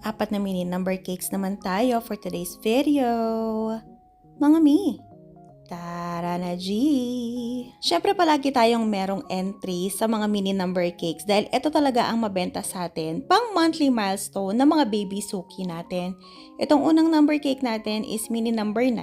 Apat na mini number cakes naman tayo for today's video. Mga mi, tara na G! Syempre palagi tayong merong entry sa mga mini number cakes dahil ito talaga ang mabenta sa atin pang monthly milestone ng mga baby suki natin. Itong unang number cake natin is mini number 9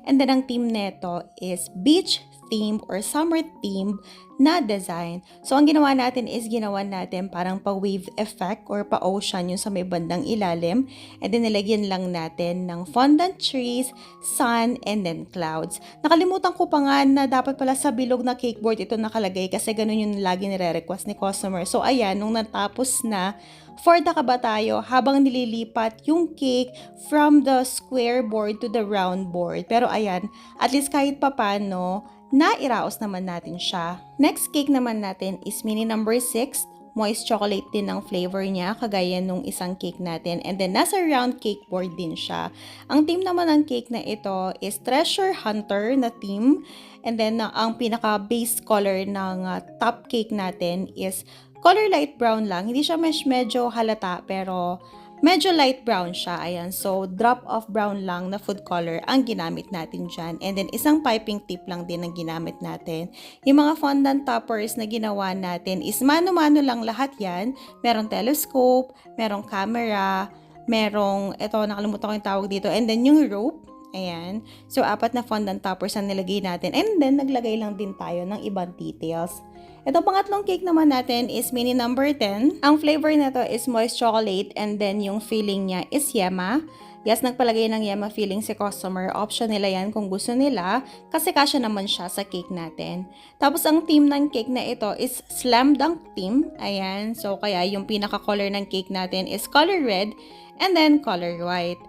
and then ang theme neto is beach theme or summer theme na design. So, ang ginawa natin is ginawa natin parang pa-wave effect or pa-ocean yung sa may bandang ilalim. And then, nilagyan lang natin ng fondant trees, sun, and then clouds. Nakalimutan ko pa nga na dapat pala sa bilog na cake board ito nakalagay kasi ganun yung lagi nire-request ni customer. So, ayan, nung natapos na, for the kaba tayo habang nililipat yung cake from the square board to the round board. Pero ayan, at least kahit papano, nairaos naman natin siya. Next cake naman natin is mini number 6. Moist chocolate din ang flavor niya, kagaya nung isang cake natin. And then, nasa round cake board din siya. Ang theme naman ng cake na ito is Treasure Hunter na theme. And then, ang pinaka-base color ng top cake natin is color light brown lang. Hindi siya medyo halata, pero medyo light brown siya. Ayan. So, drop of brown lang na food color ang ginamit natin dyan. And then, isang piping tip lang din ang ginamit natin. Yung mga fondant toppers na ginawa natin is mano-mano lang lahat yan. Merong telescope, merong camera, merong, ito, nakalimutan ko yung tawag dito. And then, yung rope. Ayan. So, 4 na fondant toppers ang nilagay natin. And then, naglagay lang din tayo ng ibang details. Itong pangatlong cake naman natin is mini number 10. Ang flavor nito is moist chocolate and then yung filling niya is yema. Yes, nagpalagay ng yema filling si customer. Option nila yan kung gusto nila kasi kasya naman siya sa cake natin. Tapos ang theme ng cake na ito is slam dunk theme. Ayan, so kaya yung pinaka-color ng cake natin is color red and then color white.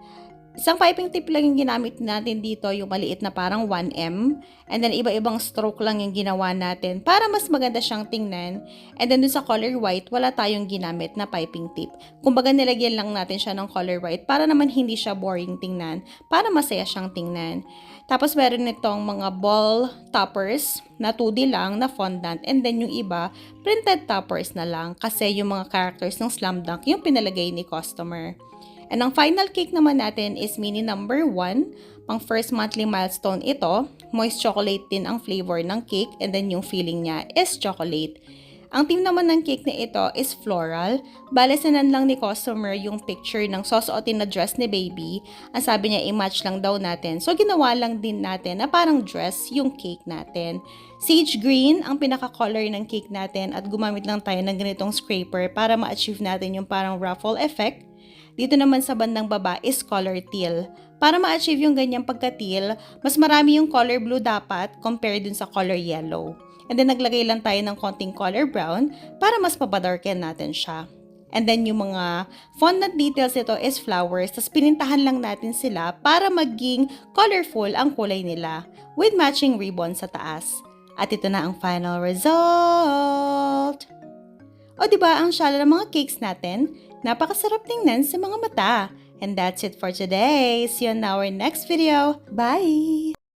Isang piping tip lang yung ginamit natin dito, yung maliit na parang 1M. And then, iba-ibang stroke lang yung ginawa natin para mas maganda siyang tingnan. And then, dun sa color white, wala tayong ginamit na piping tip. Kumbaga, nilagyan lang natin siya ng color white para naman hindi siya boring tingnan, para masaya siyang tingnan. Tapos, meron nitong mga ball toppers na 2D lang, na fondant. And then, yung iba, printed toppers na lang kasi yung mga characters ng Slam Dunk yung pinalagay ni customer. And ang final cake naman natin is mini number 1. Pang first monthly milestone ito. Moist chocolate din ang flavor ng cake and then yung filling niya is chocolate. Ang theme naman ng cake na ito is floral. Bale, sinan lang ni customer yung picture ng susuotin na dress ni baby. Ang sabi niya, i-match lang daw natin. So, ginawa lang din natin na parang dress yung cake natin. Sage green ang pinaka-color ng cake natin at gumamit lang tayo ng ganitong scraper para ma-achieve natin yung parang ruffle effect. Dito naman sa bandang baba is color teal. Para ma-achieve yung ganyang pagka-teal, mas marami yung color blue dapat compared dun sa color yellow. And then naglagay lang tayo ng konting color brown para mas papadarken natin siya. And then yung mga fondant details ito is flowers. Tapos pinintahan lang natin sila para maging colorful ang kulay nila with matching ribbon sa taas. At ito na ang final result! O diba ang shala ng mga cakes natin? Napakasarap tingnan sa mga mata. And that's it for today. See you on our next video. Bye!